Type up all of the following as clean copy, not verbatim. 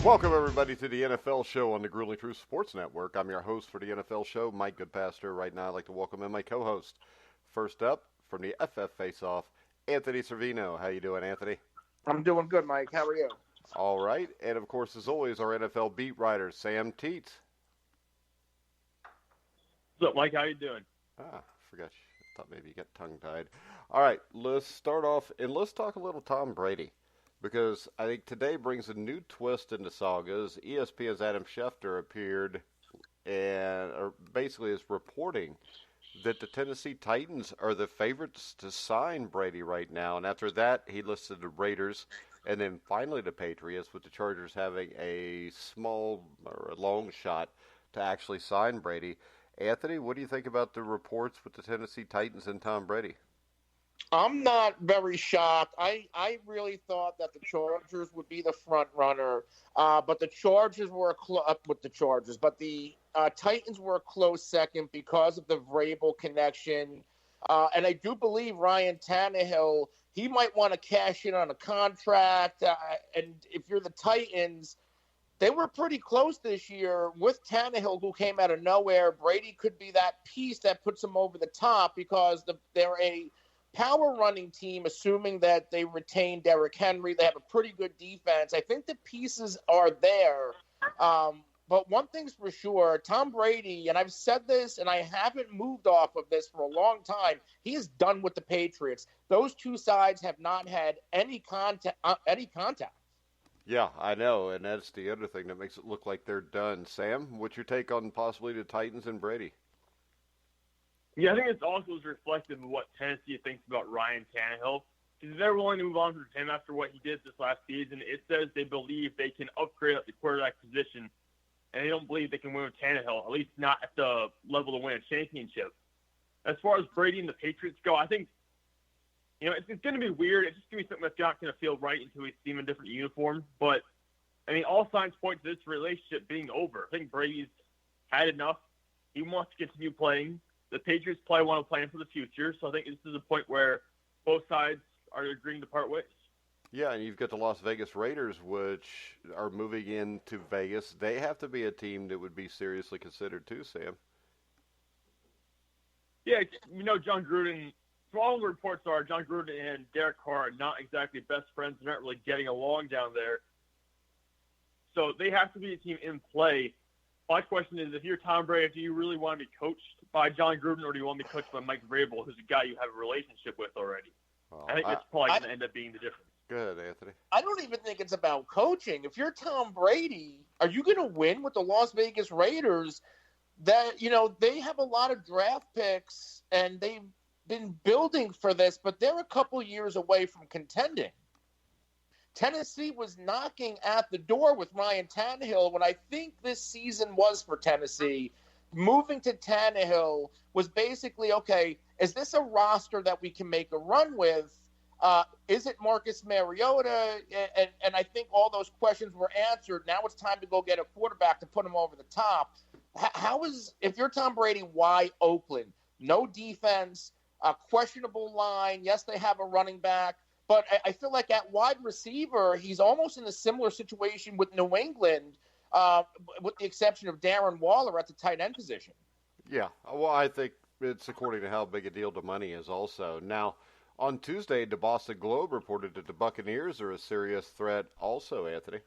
Welcome, everybody, to the NFL Show on the Grueling Truth Sports Network. I'm your host for the NFL Show, Mike Goodpaster. Right now, I'd like to welcome in my co-host. First up, from the FF Face-Off, Anthony Cervino. How you doing, Anthony? I'm doing good, Mike. How are you? All right. And, of course, as always, our NFL beat writer, Sam Teets. What's up, Mike? How you doing? Forgot. I thought maybe you got tongue-tied. All right, let's start off, and let's talk a little Tom Brady. Because I think today brings a new twist into sagas. ESPN's Adam Schefter appeared and basically is reporting that the Tennessee Titans are the favorites to sign Brady right now. And after that, he listed the Raiders and then finally the Patriots, with the Chargers having a small or a long shot to actually sign Brady. Anthony, what do you think about the reports with the Tennessee Titans and Tom Brady? I'm not very shocked. I really thought that the Chargers would be the front runner, but the Chargers were up with the Chargers. But the Titans were a close second because of the Vrabel connection. And I do believe Ryan Tannehill, he might want to cash in on a contract. And if you're the Titans, they were pretty close this year with Tannehill, who came out of nowhere. Brady could be that piece that puts them over the top because they're a power running team, assuming that they retain Derrick Henry. They have a pretty good defense. I think the pieces are there. But one thing's for sure, Tom Brady, and I've said this, and I haven't moved off of this for a long time, he is done with the Patriots. Those two sides have not had any contact. Yeah, I know, and that's the other thing that makes it look like they're done. Sam, what's your take on possibly the Titans and Brady? Yeah, I think it's also reflective of what Tennessee thinks about Ryan Tannehill. Because they're willing to move on from him after what he did this last season. It says they believe they can upgrade at the quarterback position, and they don't believe they can win with Tannehill, at least not at the level to win a championship. As far as Brady and the Patriots go, I think, it's going to be weird. It's just going to be something that's not going to feel right until we see him in a different uniform. But, all signs point to this relationship being over. I think Brady's had enough. He wants to continue playing. The Patriots probably want to play him for the future, so I think this is a point where both sides are agreeing to part ways. Yeah, and you've got the Las Vegas Raiders, which are moving into Vegas. They have to be a team that would be seriously considered too, Sam. Yeah, John Gruden, all the reports are John Gruden and Derek Carr are not exactly best friends. They're not really getting along down there. So they have to be a team in play. My question is, if you're Tom Brady, do you really want to be coached by John Gruden, or do you want to be coached by Mike Vrabel, who's a guy you have a relationship with already? Well, I think that's probably going to end up being the difference. Go ahead, Anthony. I don't even think it's about coaching. If you're Tom Brady, are you going to win with the Las Vegas Raiders? That they have a lot of draft picks, and they've been building for this, but they're a couple years away from contending. Tennessee was knocking at the door with Ryan Tannehill when I think this season was for Tennessee. Moving to Tannehill was basically, okay, is this a roster that we can make a run with? Is it Marcus Mariota? And I think all those questions were answered. Now it's time to go get a quarterback to put him over the top. If you're Tom Brady, why Oakland? No defense, a questionable line. Yes, they have a running back. But I feel like at wide receiver, he's almost in a similar situation with New England, with the exception of Darren Waller at the tight end position. Yeah, well, I think it's according to how big a deal the money is also. Now, on Tuesday, the Boston Globe reported that the Buccaneers are a serious threat also, Anthony.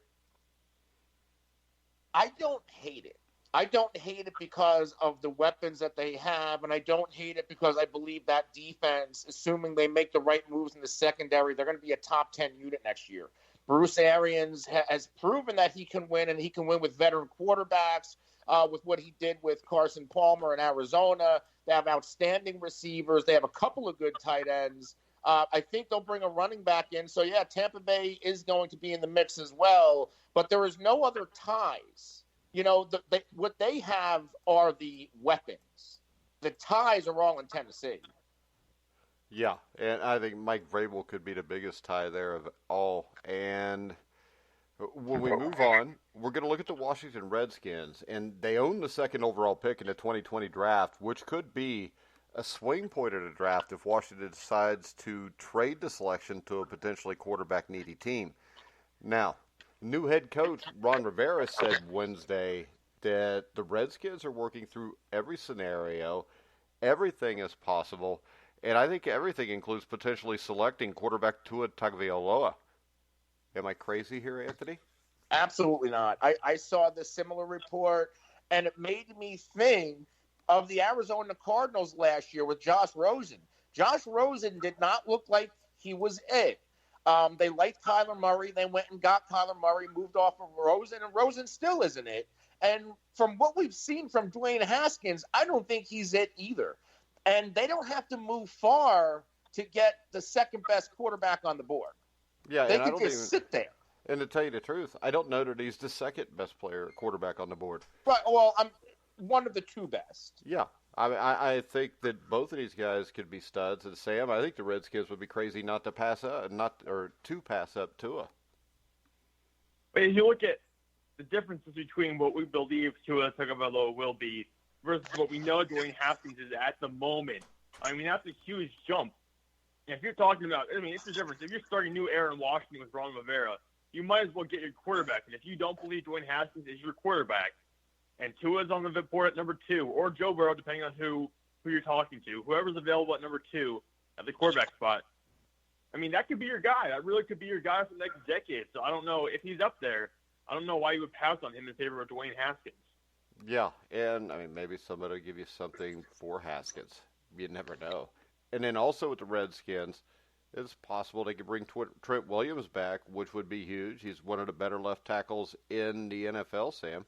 I don't hate it. I don't hate it because of the weapons that they have, and I don't hate it because I believe that defense, assuming they make the right moves in the secondary, they're going to be a top 10 unit next year. Bruce Arians has proven that he can win, and he can win with veteran quarterbacks, with what he did with Carson Palmer in Arizona. They have outstanding receivers. They have a couple of good tight ends. I think they'll bring a running back in. So, yeah, Tampa Bay is going to be in the mix as well, but there is no other ties. What they have are the weapons. The ties are all in Tennessee. Yeah, and I think Mike Vrabel could be the biggest tie there of all. And when we move on, we're going to look at the Washington Redskins, and they own the second overall pick in the 2020 draft, which could be a swing point of the draft if Washington decides to trade the selection to a potentially quarterback needy team. Now, new head coach Ron Rivera said Wednesday that the Redskins are working through every scenario, everything is possible, and I think everything includes potentially selecting quarterback Tua Tagovailoa. Am I crazy here, Anthony? Absolutely not. I saw the similar report, and it made me think of the Arizona Cardinals last year with Josh Rosen. Josh Rosen did not look like he was it. They liked Kyler Murray. They went and got Kyler Murray, moved off of Rosen, and Rosen still isn't it. And from what we've seen from Dwayne Haskins, I don't think he's it either. And they don't have to move far to get the second best quarterback on the board. Yeah, They and I can don't just even. sit there. And to tell you the truth, I don't know that he's the second best quarterback on the board. Right. Well, I'm one of the two best. Yeah, I think that both of these guys could be studs. And Sam, I think the Redskins would be crazy not to pass up, to pass up Tua. But if you look at the differences between what we believe Tua Tagovailoa will be versus what we know Dwayne Haskins is at the moment, I mean, that's a huge jump. And if you're talking about, I mean, it's the difference. If you're starting a new era in Washington with Ron Rivera, you might as well get your quarterback. And if you don't believe Dwayne Haskins is your quarterback, and Tua's on the board at number 2, or Joe Burrow, depending on who you're talking to, whoever's available at number 2 at the quarterback spot, I mean, that could be your guy. That really could be your guy for the next decade. So I don't know if he's up there. I don't know why you would pass on him in favor of Dwayne Haskins. Yeah, and I mean maybe somebody will give you something for Haskins. You never know. And then also with the Redskins, it's possible they could bring Trent Williams back, which would be huge. He's one of the better left tackles in the NFL, Sam.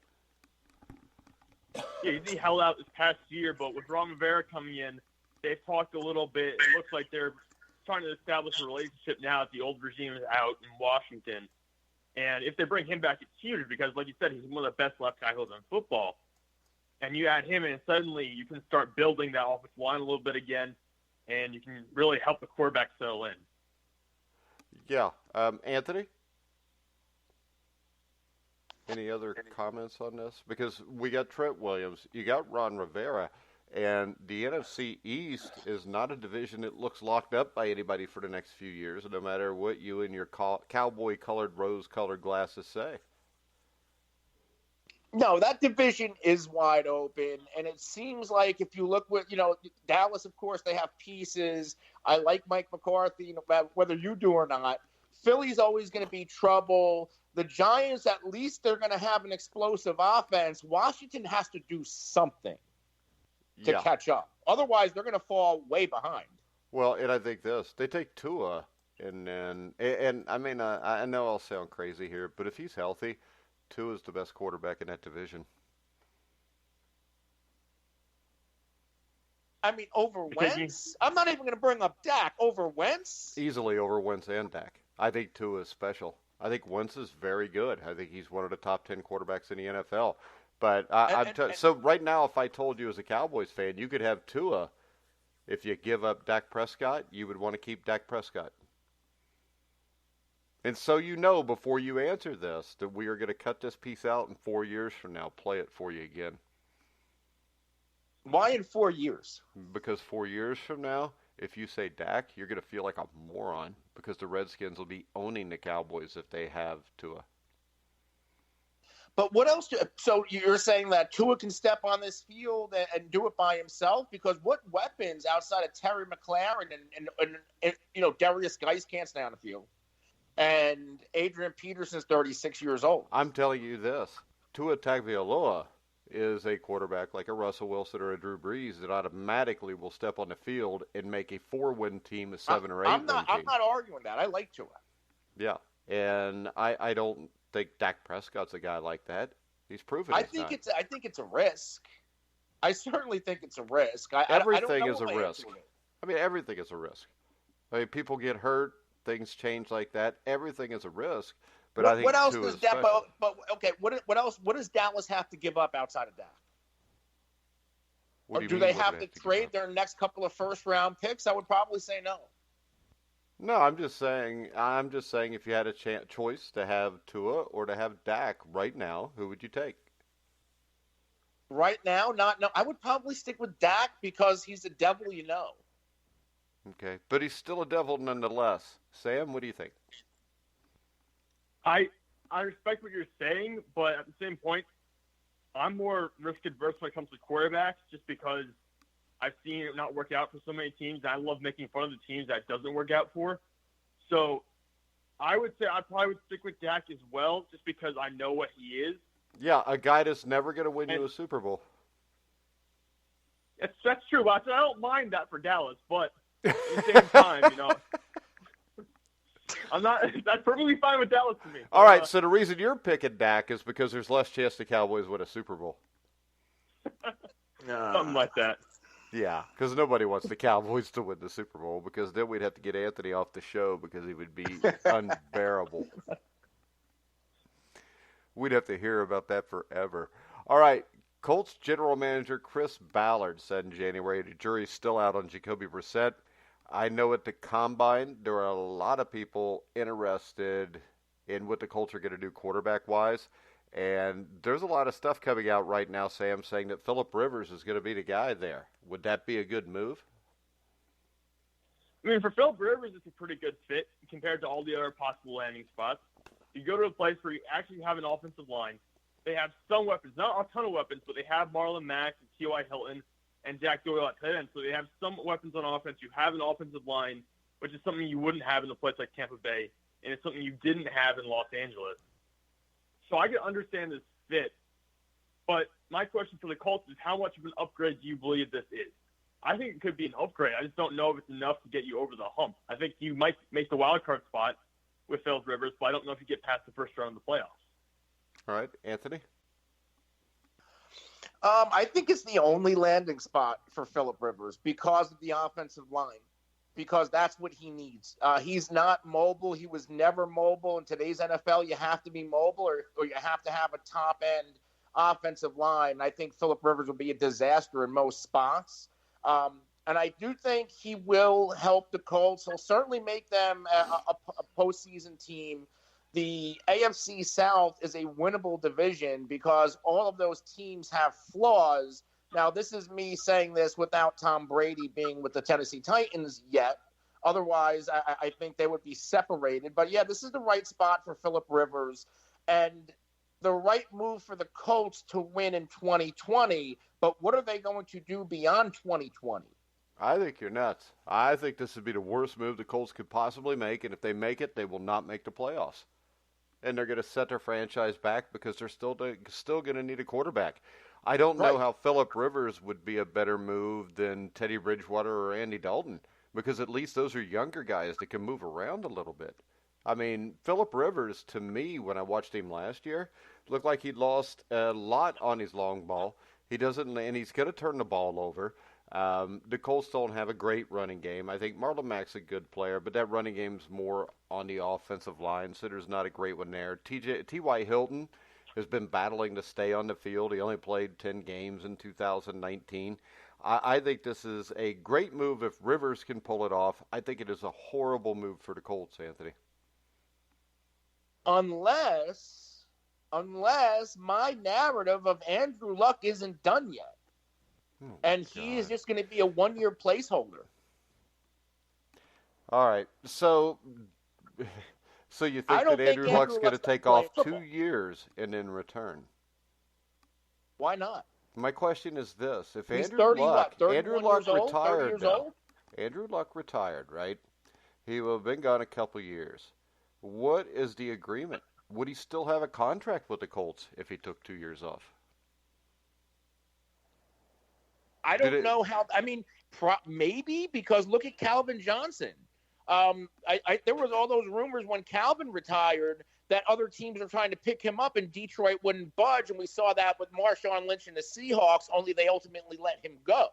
Yeah, he held out this past year, but with Ron Rivera coming in, they've talked a little bit. It looks like they're trying to establish a relationship now that the old regime is out in Washington. And if they bring him back, it's huge because, like you said, he's one of the best left tackles in football. And you add him in, and suddenly you can start building that offensive line a little bit again, and you can really help the quarterback settle in. Yeah. Anthony? Any other comments on this? Because we got Trent Williams, you got Ron Rivera, and the NFC East is not a division that looks locked up by anybody for the next few years, no matter what you and your cowboy-colored, rose-colored glasses say. No, that division is wide open, and it seems like if you look with, Dallas, of course, they have pieces. I like Mike McCarthy, whether you do or not. Philly's always going to be trouble. The Giants, at least they're going to have an explosive offense. Washington has to do something to catch up. Otherwise, they're going to fall way behind. Well, and I think they take Tua, and I mean, I know I'll sound crazy here, but if he's healthy, Tua's the best quarterback in that division. I mean, over Wentz? I'm not even going to bring up Dak. Over Wentz? Easily over Wentz and Dak. I think Tua is special. I think Wentz is very good. I think he's one of the top 10 quarterbacks in the NFL. But so right now, if I told you as a Cowboys fan, you could have Tua. If you give up Dak Prescott, you would want to keep Dak Prescott. And so you know before you answer this that we are going to cut this piece out in 4 years from now, play it for you again. Why in 4 years? Because 4 years from now, if you say Dak, you're going to feel like a moron because the Redskins will be owning the Cowboys if they have Tua. But what else? So you're saying that Tua can step on this field and do it by himself? Because what weapons outside of Terry McLaurin and Darius Geis can't stay on the field, and Adrian Peterson's 36 years old. I'm telling you this: Tua Tagovailoa is a quarterback like a Russell Wilson or a Drew Brees that automatically will step on the field and make a 4-win team a 7 or 8 win team. I'm not arguing that. I like Tua. Yeah, and I don't think Dak Prescott's a guy like that. He's proven. I think it's a risk. I certainly think it's a risk. Everything is a risk. I mean, everything is a risk. I mean, people get hurt, things change like that. Everything is a risk. But I think what else Tua does is that? special. But okay, what else? What does Dallas have to give up outside of that? Or do they have to trade their next couple of first-round picks? I would probably say no. No, I'm just saying if you had a choice to have Tua or to have Dak right now, who would you take? Right now, I would probably stick with Dak because he's the devil, you know. Okay, but he's still a devil nonetheless. Sam, what do you think? I respect what you're saying, but at the same point, I'm more risk adverse when it comes to quarterbacks, just because I've seen it not work out for so many teams, and I love making fun of the teams that doesn't work out for. So I would say I probably would stick with Dak as well, just because I know what he is. Yeah, a guy that's never going to win you a Super Bowl. That's true. I don't mind that for Dallas, but at the same time, you know, that's perfectly fine with Dallas to me. All right, so the reason you're picking Dak is because there's less chance the Cowboys win a Super Bowl. Something like that. Yeah, because nobody wants the Cowboys to win the Super Bowl, because then we'd have to get Anthony off the show because he would be unbearable. We'd have to hear about that forever. All right, Colts general manager Chris Ballard said in January the jury's still out on Jacoby Brissett. I know at the Combine there are a lot of people interested in what the Colts are going to do quarterback-wise. And there's a lot of stuff coming out right now, Sam, saying that Phillip Rivers is going to be the guy there. Would that be a good move? I mean, for Phillip Rivers, it's a pretty good fit compared to all the other possible landing spots. You go to a place where you actually have an offensive line. They have some weapons, not a ton of weapons, but they have Marlon Mack and T.Y. Hilton and Jack Doyle at tight end. So they have some weapons on offense. You have an offensive line, which is something you wouldn't have in a place like Tampa Bay, and it's something you didn't have in Los Angeles. So I can understand this fit, but my question for the Colts is how much of an upgrade do you believe this is? I think it could be an upgrade. I just don't know if it's enough to get you over the hump. I think you might make the wild card spot with Phillip Rivers, but I don't know if you get past the first round of the playoffs. All right, Anthony? I think it's the only landing spot for Phillip Rivers because of the offensive line. Because that's what he needs. He's not mobile. He was never mobile. In today's NFL, you have to be mobile or you have to have a top-end offensive line. I think Phillip Rivers will be a disaster in most spots. And I do think he will help the Colts. He'll certainly make them a postseason team. The AFC South is a winnable division because all of those teams have flaws. Now, this is me saying this without Tom Brady being with the Tennessee Titans yet. Otherwise, I think they would be separated. But, yeah, this is the right spot for Phillip Rivers and the right move for the Colts to win in 2020. But what are they going to do beyond 2020? I think you're nuts. I think this would be the worst move the Colts could possibly make, and if they make it, they will not make the playoffs. And they're going to set their franchise back because they're still going to need a quarterback. I don't know how Phillip Rivers would be a better move than Teddy Bridgewater or Andy Dalton, because at least those are younger guys that can move around a little bit. I mean, Phillip Rivers, to me, when I watched him last year, looked like he'd lost a lot on his long ball. He doesn't, and he's going to turn the ball over. The Colts don't have a great running game. I think Marlon Mack's a good player, but that running game's more on the offensive line, so there's not a great one there. T.Y. Hilton has been battling to stay on the field. He only played 10 games in 2019. I think this is a great move if Rivers can pull it off. I think it is a horrible move for the Colts, Anthony. Unless my narrative of Andrew Luck isn't done yet. Oh, and he is just going to be a one-year placeholder. All right. So you think that Andrew Luck's going to take off 2 years and then return? Why not? My question is this. If He's Andrew Luck retired now. Andrew Luck retired, right? He will have been gone a couple years. What is the agreement? Would he still have a contract with the Colts if he took 2 years off? I don't know how. I mean, maybe, because look at Calvin Johnson. There was all those rumors when Calvin retired that other teams are trying to pick him up, and Detroit wouldn't budge, and we saw that with Marshawn Lynch and the Seahawks, only they ultimately let him go.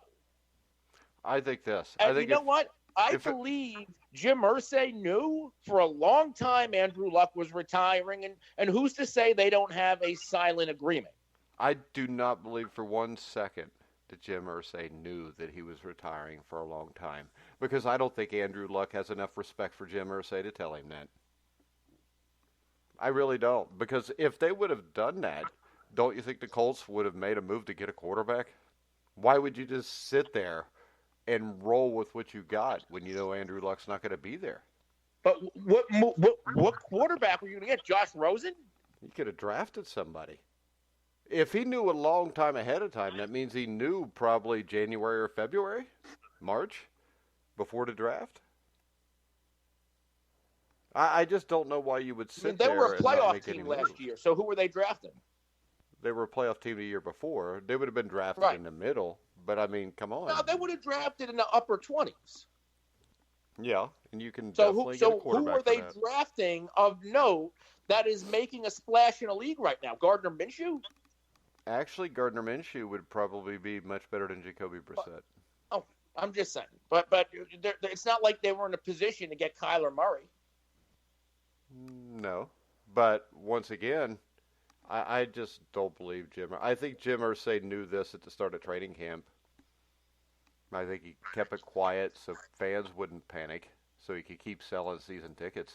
I think this. And you know what? I believe Jim Irsay knew for a long time Andrew Luck was retiring, and who's to say they don't have a silent agreement? I do not believe for 1 second that Jim Irsay knew that he was retiring for a long time, because I don't think Andrew Luck has enough respect for Jim Irsay to tell him that. I really don't, because if they would have done that, don't you think the Colts would have made a move to get a quarterback? Why would you just sit there and roll with what you got when you know Andrew Luck's not going to be there? But what quarterback were you going to get? Josh Rosen? He could have drafted somebody. If he knew a long time ahead of time, that means he knew probably January or February, March, before the draft. I just don't know why you would sit there. They were a playoff team last year, so who were they drafting? They were a playoff team the year before. They would have been drafted in the middle, but I mean, come on. No, they would have drafted in the upper 20s. Yeah, and you can definitely get a quarterback. So who are they drafting of note that is making a splash in the league right now? Gardner Minshew? Actually, Gardner Minshew would probably be much better than Jacoby Brissett. I'm just saying. But it's not like they were in a position to get Kyler Murray. No, but once again, I just don't believe Jim. I think Jim Irsay knew this at the start of training camp. I think he kept it quiet so fans wouldn't panic, so he could keep selling season tickets.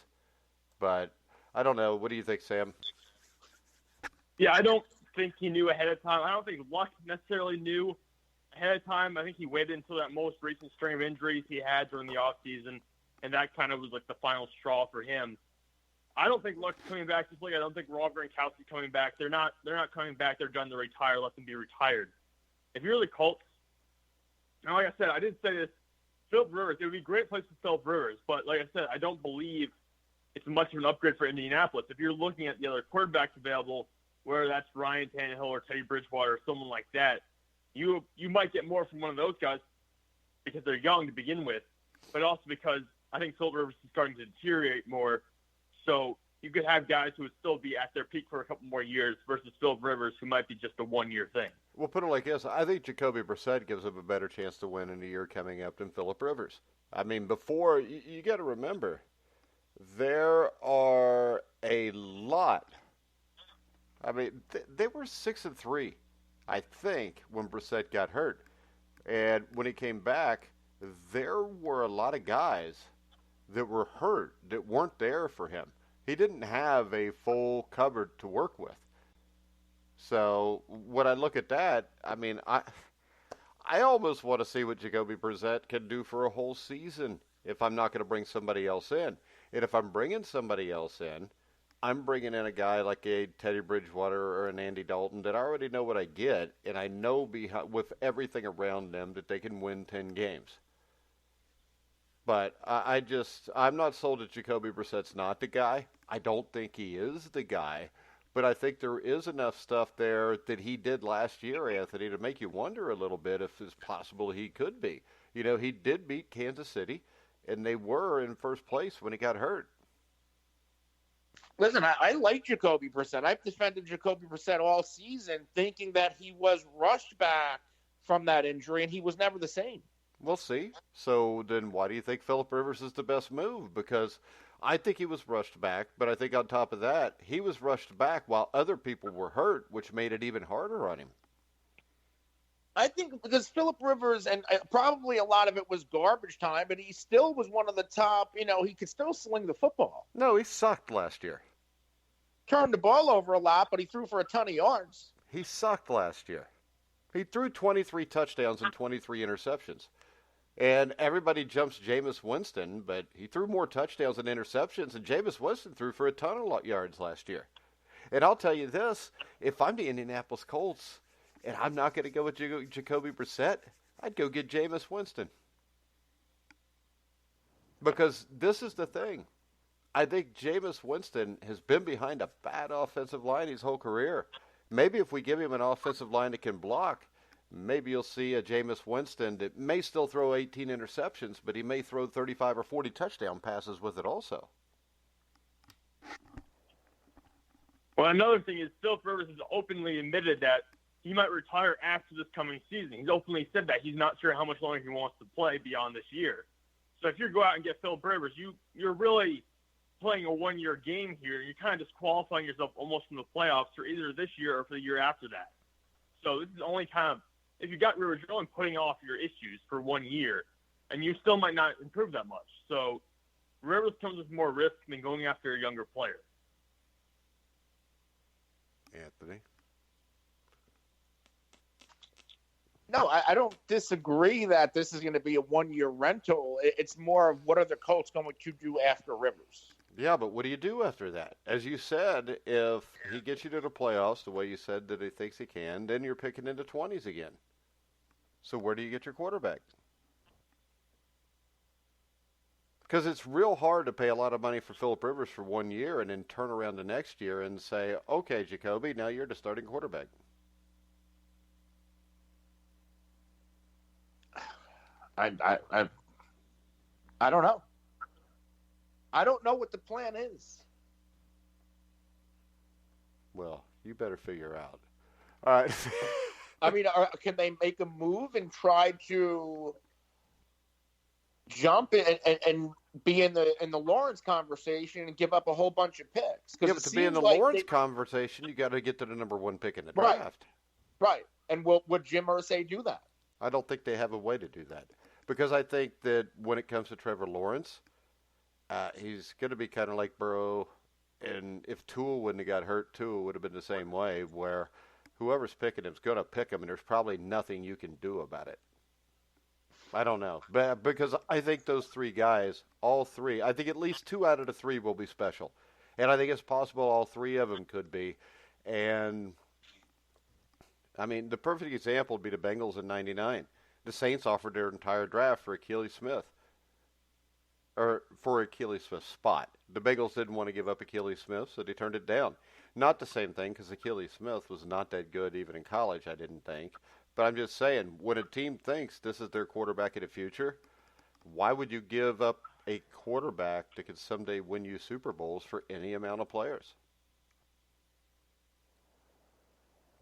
But I don't know. What do you think, Sam? Yeah, I don't think he knew ahead of time. I don't think Luck necessarily knew ahead of time. I think he waited until that most recent string of injuries he had during the offseason, and that kind of was like the final straw for him. I don't think Luck's coming back this week. I don't think Rob Gronkowski's coming back. They're not coming back. They're done to retire. Let them be retired. If you're the Colts, now, like I said, I did say this, Philip Rivers, it would be a great place for Philip Rivers, but like I said, I don't believe it's much of an upgrade for Indianapolis. If you're looking at the other quarterbacks available, whether that's Ryan Tannehill or Teddy Bridgewater or someone like that, you might get more from one of those guys because they're young to begin with, but also because I think Philip Rivers is starting to deteriorate more. So you could have guys who would still be at their peak for a couple more years versus Philip Rivers, who might be just a one-year thing. Well, put it like this. I think Jacoby Brissett gives him a better chance to win in the year coming up than Philip Rivers. I mean, before, you got to remember, there are a lot. I mean, they were 6-3, I think, when Brissett got hurt. And when he came back, there were a lot of guys that were hurt that weren't there for him. He didn't have a full cupboard to work with. So when I look at that, I mean, I almost want to see what Jacoby Brissett can do for a whole season if I'm not going to bring somebody else in. And if I'm bringing somebody else in, I'm bringing in a guy like a Teddy Bridgewater or an Andy Dalton that I already know what I get, and I know with everything around them that they can win 10 games. But I'm not sold that Jacoby Brissett's not the guy. I don't think he is the guy. But I think there is enough stuff there that he did last year, Anthony, to make you wonder a little bit if it's possible he could be. You know, he did beat Kansas City, and they were in first place when he got hurt. Listen, I like Jacoby Brissett. I've defended Jacoby Brissett all season, thinking that he was rushed back from that injury, and he was never the same. We'll see. So then why do you think Philip Rivers is the best move? Because I think he was rushed back, but I think on top of that, he was rushed back while other people were hurt, which made it even harder on him. I think because Philip Rivers, and probably a lot of it was garbage time, but he still was one of the top, he could still sling the football. No, he sucked last year. Turned the ball over a lot, but he threw for a ton of yards. He sucked last year. He threw 23 touchdowns and 23 interceptions. And everybody jumps Jameis Winston, but he threw more touchdowns and interceptions, and Jameis Winston threw for a ton of yards last year. And I'll tell you this, if I'm the Indianapolis Colts, and I'm not going to go with Jacoby Brissett, I'd go get Jameis Winston. Because this is the thing. I think Jameis Winston has been behind a bad offensive line his whole career. Maybe if we give him an offensive line that can block, maybe you'll see a Jameis Winston that may still throw 18 interceptions, but he may throw 35 or 40 touchdown passes with it also. Well, another thing is Philip Rivers has openly admitted that he might retire after this coming season. He's openly said that. He's not sure how much longer he wants to play beyond this year. So if you go out and get Philip Rivers, you're really playing a one-year game here. You're kind of disqualifying yourself almost from the playoffs for either this year or for the year after that. So this is only kind of if you got Rivers, you're only putting off your issues for 1 year, and you still might not improve that much. So Rivers comes with more risk than going after a younger player. Anthony? No, I don't disagree that this is going to be a 1-year rental. It's more of what are the Colts going to do after Rivers? Yeah, but what do you do after that? As you said, if he gets you to the playoffs the way you said that he thinks he can, then you're picking into 20s again. So where do you get your quarterback? Because it's real hard to pay a lot of money for Phillip Rivers for 1 year and then turn around the next year and say, okay, Jacoby, now you're the starting quarterback. I don't know. I don't know what the plan is. Well, you better figure out. All right. I mean, can they make a move and try to jump and be in the Lawrence conversation and give up a whole bunch of picks? Yeah, but to be in the Lawrence conversation, you got to get to the number 1 pick in the draft. Right. And would Jim Irsay do that? I don't think they have a way to do that. Because I think that when it comes to Trevor Lawrence, he's going to be kind of like Burrow. And if Tua wouldn't have got hurt, Tua would have been the same way, where whoever's picking him is going to pick him, and there's probably nothing you can do about it. I don't know. But because I think those 3 guys, all 3, I think at least 2 out of the 3 will be special. And I think it's possible all 3 of them could be. And, I mean, the perfect example would be the Bengals in '99. The Saints offered their entire draft for Achilles Smith. Or for Achilles Smith's spot. The Bengals didn't want to give up Achilles Smith, so they turned it down. Not the same thing, because Achilles Smith was not that good even in college, I didn't think. But I'm just saying, when a team thinks this is their quarterback of the future, why would you give up a quarterback that could someday win you Super Bowls for any amount of players?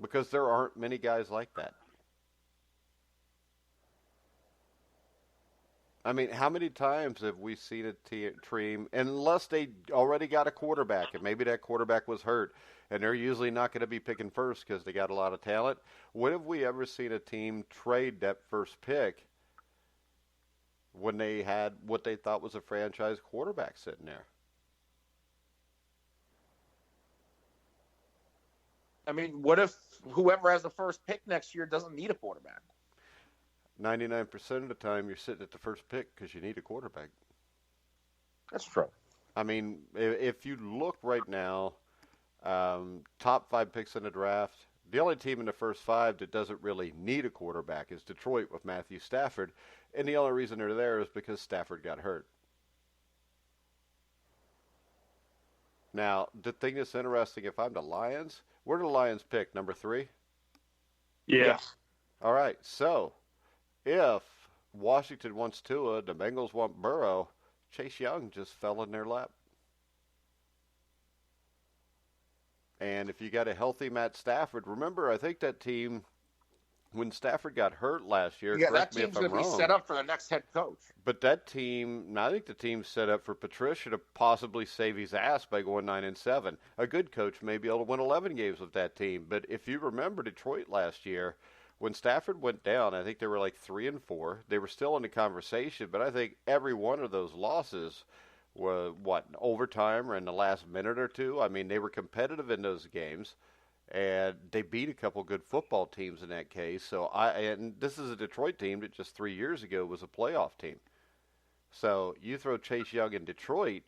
Because there aren't many guys like that. I mean, how many times have we seen a team, unless they already got a quarterback, and maybe that quarterback was hurt, and they're usually not going to be picking first because they got a lot of talent. When have we ever seen a team trade that first pick when they had what they thought was a franchise quarterback sitting there? I mean, what if whoever has the first pick next year doesn't need a quarterback? 99% of the time, you're sitting at the first pick because you need a quarterback. That's true. I mean, if you look right now, top 5 picks in the draft, the only team in the first 5 that doesn't really need a quarterback is Detroit with Matthew Stafford. And the only reason they're there is because Stafford got hurt. Now, the thing that's interesting, if I'm the Lions, where do the Lions pick? Number 3? Yeah. All right, so if Washington wants Tua, the Bengals want Burrow, Chase Young just fell in their lap. And if you got a healthy Matt Stafford, remember, I think that team, when Stafford got hurt last year, that team's going to be set up for the next head coach. But that team, I think the team's set up for Patricia to possibly save his ass by going 9-7. A good coach may be able to win 11 games with that team. But if you remember Detroit last year, when Stafford went down, I think they were like 3-4. They were still in the conversation, but I think every one of those losses were, overtime or in the last minute or two. I mean, they were competitive in those games, and they beat a couple good football teams in that case. So and this is a Detroit team that just 3 years ago was a playoff team. So you throw Chase Young in Detroit,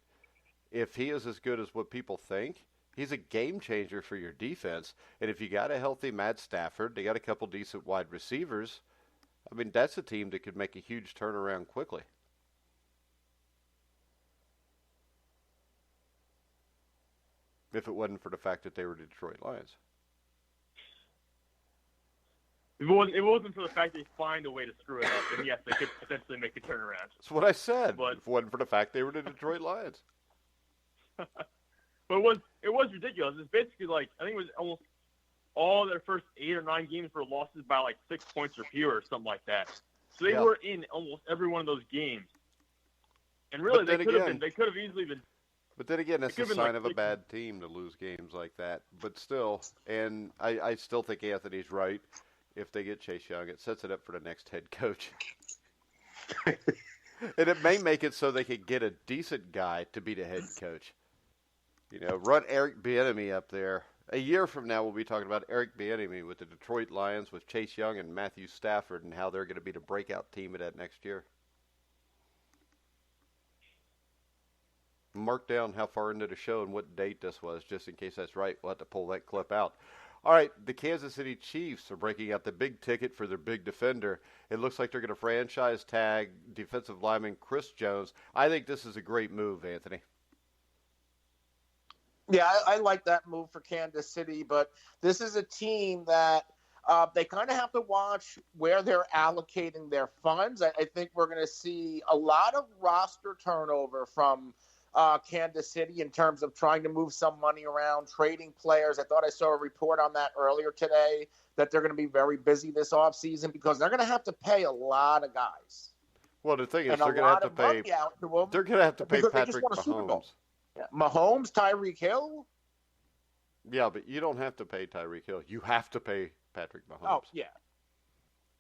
if he is as good as what people think, he's a game changer for your defense. And if you got a healthy Matt Stafford, they got a couple decent wide receivers, I mean, that's a team that could make a huge turnaround quickly. If it wasn't for the fact that they were the Detroit Lions. If it wasn't for the fact they find a way to screw it up, then yes, they could potentially make a turnaround. That's what I said. But if it wasn't for the fact they were the Detroit Lions. But it was ridiculous. It's basically like, I think it was almost all their first 8 or 9 games were losses by like 6 points or fewer or something like that. So they were in almost every one of those games. And really, they could have easily been. But then again, that's a sign of a bad team to lose games like that. But still, and I still think Anthony's right. if they get Chase Young. It sets it up for the next head coach. And it may make it so they could get a decent guy to be the head coach. Run Eric Bieniemy up there. A year from now, we'll be talking about Eric Bieniemy with the Detroit Lions with Chase Young and Matthew Stafford and how they're going to be the breakout team of that next year. Mark down how far into the show and what date this was, just in case that's right. We'll have to pull that clip out. All right, the Kansas City Chiefs are breaking out the big ticket for their big defender. It looks like they're going to franchise tag defensive lineman Chris Jones. I think this is a great move, Anthony. Yeah, I like that move for Kansas City, but this is a team that they kind of have to watch where they're allocating their funds. I think we're going to see a lot of roster turnover from Kansas City in terms of trying to move some money around, trading players. I thought I saw a report on that earlier today that they're going to be very busy this offseason because they're going to have to pay a lot of guys. Well, the thing is, they're going to have to pay. They're going to have to pay Patrick Mahomes. Yeah. Mahomes, Tyreek Hill. Yeah, but you don't have to pay Tyreek Hill. You have to pay Patrick Mahomes. Oh, yeah.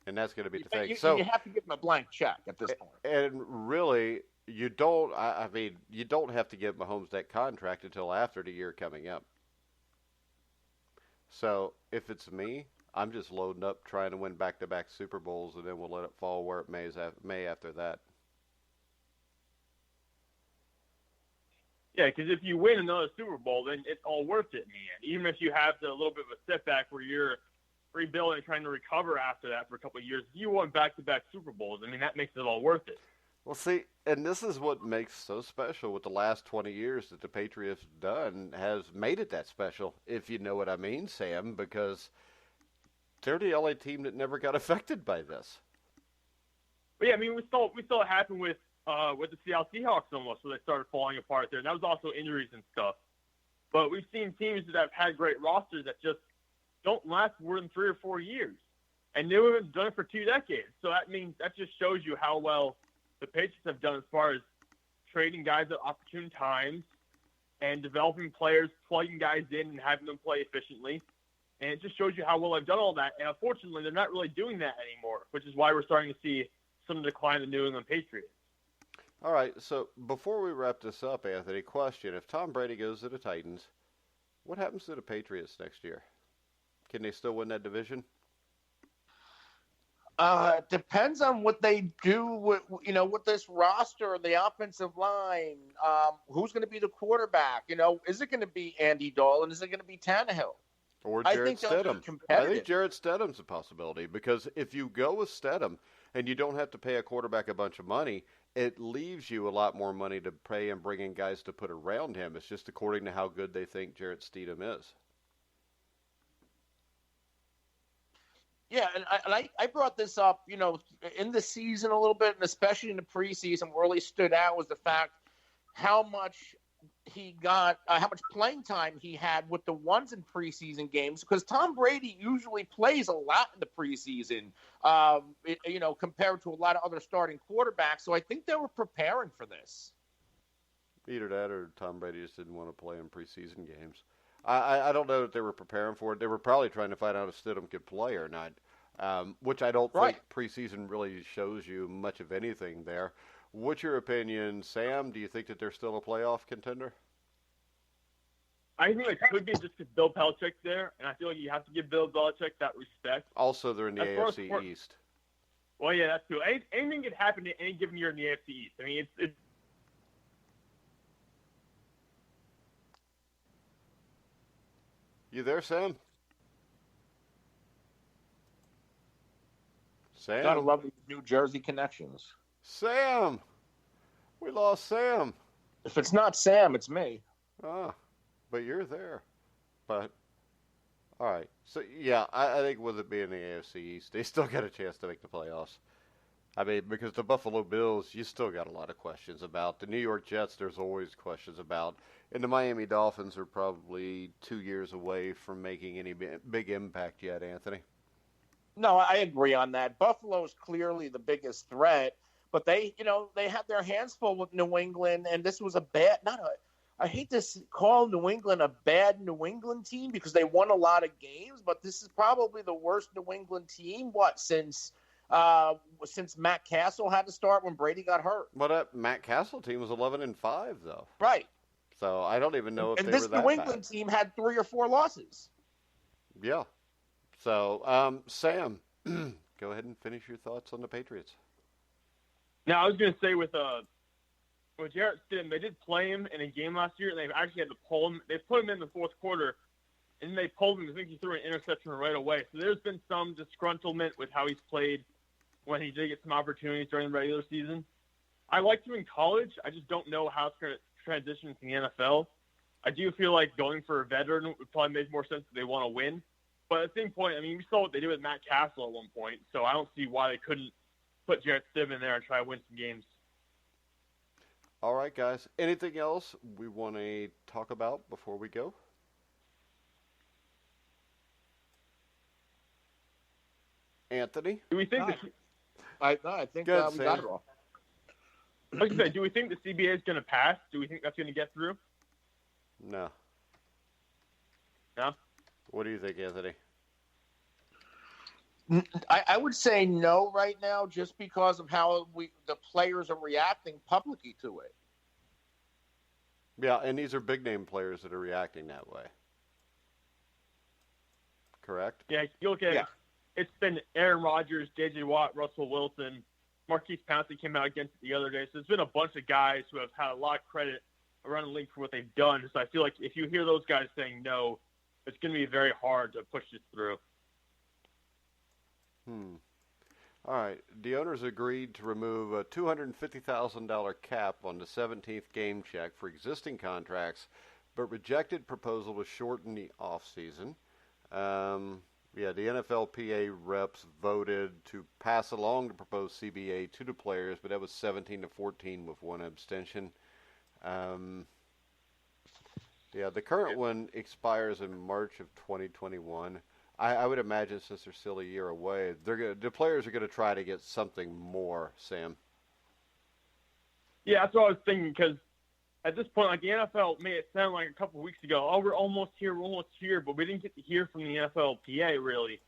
And that's going to be the thing. You have to give him a blank check at this point. And really, you don't. I mean, you don't have to give Mahomes that contract until after the year coming up. So if it's me, I'm just loading up trying to win back-to-back Super Bowls, and then we'll let it fall where it may after that. Yeah, because if you win another Super Bowl, then it's all worth it in the end. Even if you have a little bit of a setback where you're rebuilding and trying to recover after that for a couple of years, if you won back-to-back Super Bowls, I mean, that makes it all worth it. Well, see, and this is what makes so special with the last 20 years that the Patriots done has made it that special, if you know what I mean, Sam, because they're the LA team that never got affected by this. But yeah, I mean, we saw it happen with the Seattle Seahawks almost, where they started falling apart there. And that was also injuries and stuff. But we've seen teams that have had great rosters that just don't last more than 3 or 4 years. And they have done it for 2 decades. So that just shows you how well the Patriots have done as far as trading guys at opportune times and developing players, plugging guys in and having them play efficiently. And it just shows you how well they've done all that. And unfortunately, they're not really doing that anymore, which is why we're starting to see some decline in the New England Patriots. All right, so before we wrap this up, Anthony, question. If Tom Brady goes to the Titans, what happens to the Patriots next year? Can they still win that division? Depends on what they do with this roster, the offensive line. Who's going to be the quarterback? Is it going to be Andy Dalton? Is it going to be Tannehill? Or Jarrett Stidham? I think Jarrett Stidham's a possibility because if you go with Stidham and you don't have to pay a quarterback a bunch of money, it leaves you a lot more money to pay and bring in guys to put around him. It's just according to how good they think Jarrett Stidham is. Yeah, and I brought this up, in the season a little bit, and especially in the preseason, what really stood out was the fact how much he got, how much playing time he had with the ones in preseason games, because Tom Brady usually plays a lot in the preseason, compared to a lot of other starting quarterbacks. So I think they were preparing for this. Either that or Tom Brady just didn't want to play in preseason games. I don't know that they were preparing for it. They were probably trying to find out if Stidham could play or not, which I don't think preseason really shows you much of anything there. What's your opinion, Sam? Do you think that they're still a playoff contender? I think it could be just because Bill Belichick's there, and I feel like you have to give Bill Belichick that respect. Also, they're in the AFC East. Well, yeah, that's true. Anything could happen in any given year in the AFC East. I mean, it's You there, Sam? Sam? Gotta love these New Jersey connections. Sam! We lost Sam. If it's not Sam, it's me. Ah, but you're there. But, all right. So, yeah, I think with it being the AFC East, they still got a chance to make the playoffs. I mean, because the Buffalo Bills, you still got a lot of questions about. The New York Jets, there's always questions about. And the Miami Dolphins are probably 2 years away from making any big impact yet, Anthony. No, I agree on that. Buffalo is clearly the biggest threat, but they had their hands full with New England, and this was I hate to call New England a bad New England team because they won a lot of games, but this is probably the worst New England team, since Matt Castle had to start when Brady got hurt. But that Matt Castle team was 11-5, though. Right. So I don't even know if they were that bad. And this New England team had 3 or 4 losses. Yeah. So, Sam, go ahead and finish your thoughts on the Patriots. Now, I was going to say with Jarrett Stidham, they did play him in a game last year, and they actually had to pull him. They put him in the fourth quarter, and they pulled him. I think he threw an interception right away. So there's been some disgruntlement with how he's played when he did get some opportunities during the regular season. I liked him in college. I just don't know how it's going to transition to the NFL. I do feel like going for a veteran would probably make more sense if they want to win. But at the same point, I mean, we saw what they did with Matt Castle at one point, so I don't see why they couldn't put Jarrett Stidham in there and try to win some games. All right, guys. Anything else we want to talk about before we go? Anthony? Do we think I think we got it all. Like I said, do we think the CBA is going to pass? Do we think that's going to get through? No. No? What do you think, Anthony? I would say no right now, just because of how the players are reacting publicly to it. Yeah, and these are big-name players that are reacting that way. Correct? Yeah, you look at it, it's been Aaron Rodgers, J.J. Watt, Russell Wilson, Marquise Pouncey came out against it the other day. So there's been a bunch of guys who have had a lot of credit around the league for what they've done. So I feel like if you hear those guys saying no, it's going to be very hard to push this through. All right. The owners agreed to remove a $250,000 cap on the 17th game check for existing contracts, but rejected proposal to shorten the offseason. The NFLPA reps voted to pass along the proposed CBA to the players, but that was 17-14 with one abstention. The current one expires in March of 2021. I would imagine since they're still a year away, the players are going to try to get something more, Sam. Yeah, that's what I was thinking, because at this point, like, the NFL made it sound like a couple of weeks ago, we're almost here, but we didn't get to hear from the NFLPA, really.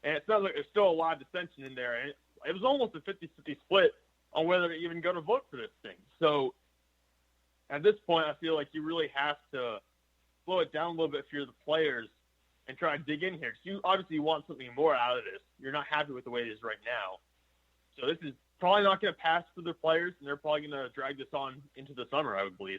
And it sounds like there's still a lot of dissension in there. And it was almost a 50-50 split on whether to even go to vote for this thing. So at this point, I feel like you really have to slow it down a little bit for the players and try to dig in here, because you obviously want something more out of this. You're not happy with the way it is right now. So this is probably not going to pass for the players, and they're probably going to drag this on into the summer, I would believe.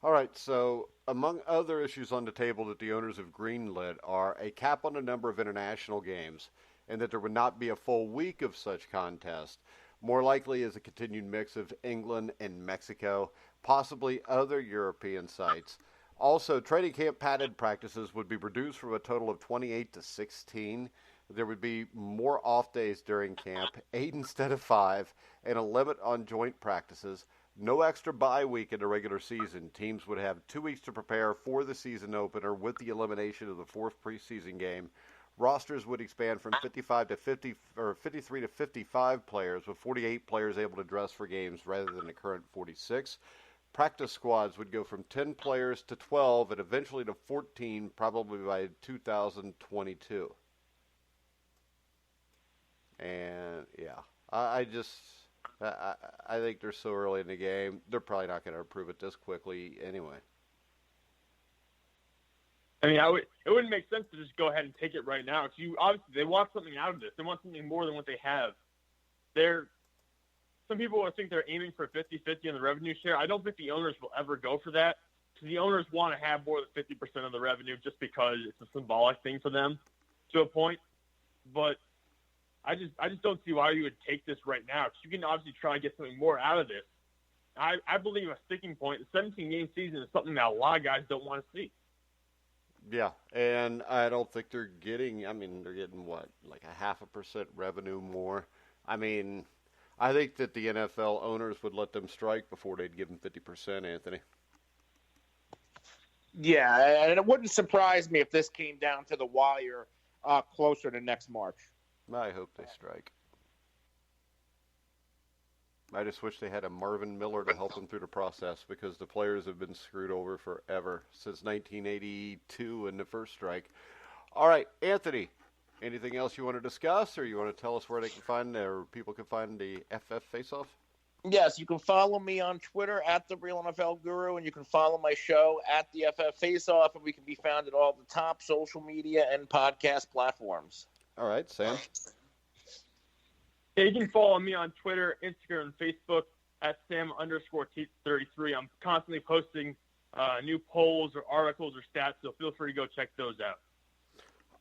All right, so among other issues on the table that the owners have greenlit are a cap on the number of international games, and that there would not be a full week of such contests. More likely is a continued mix of England and Mexico, possibly other European sites. Also, training camp padded practices would be reduced from a total of 28 to 16. There would be more off days during camp, 8 instead of 5, and a limit on joint practices. No extra bye week in the regular season. Teams would have 2 weeks to prepare for the season opener with the elimination of the 4th preseason game. Rosters would expand from 55 to 50 or 53 to 55 players, with 48 players able to dress for games rather than the current 46. Practice squads would go from 10 players to 12 and eventually to 14, probably by 2022. And I think they're so early in the game. They're probably not going to approve it this quickly anyway. I mean, it wouldn't make sense to just go ahead and take it right now, because obviously they want something out of this. They want something more than what they have. Some people will think they're aiming for 50-50 on the revenue share. I don't think the owners will ever go for that, because the owners want to have more than 50% of the revenue just because it's a symbolic thing for them to a point. But I just don't see why you would take this right now, because you can obviously try to get something more out of this. I believe a sticking point, the 17-game season is something that a lot of guys don't want to see. Yeah, and I don't think they're getting what, like a 0.5% revenue more. I mean, I think that the NFL owners would let them strike before they'd give them 50%, Anthony. Yeah, and it wouldn't surprise me if this came down to the wire closer to next March. I hope they strike. I just wish they had a Marvin Miller to help them through the process because the players have been screwed over forever since 1982 in the first strike. All right, Anthony, anything else you want to discuss, or you want to tell us where they can find, or people can find the FF Face-Off? Yes, you can follow me on Twitter at The Real NFL Guru, and you can follow my show at the FF Face-Off, and we can be found at all the top social media and podcast platforms. All right, Sam. Yeah, you can follow me on Twitter, Instagram, and Facebook at Sam_Teets33. I'm constantly posting new polls or articles or stats, so feel free to go check those out.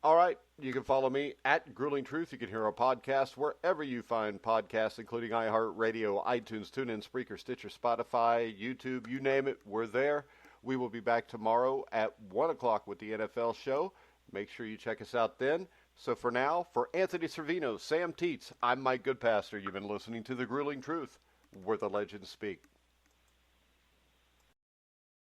All right, you can follow me at Grueling Truth. You can hear our podcast wherever you find podcasts, including iHeartRadio, iTunes, TuneIn, Spreaker, Stitcher, Spotify, YouTube, you name it, we're there. We will be back tomorrow at 1 o'clock with the NFL show. Make sure you check us out then. So for now, for Anthony Cervino, Sam Teets, I'm Mike Goodpaster. You've been listening to The Grueling Truth, where the legends speak.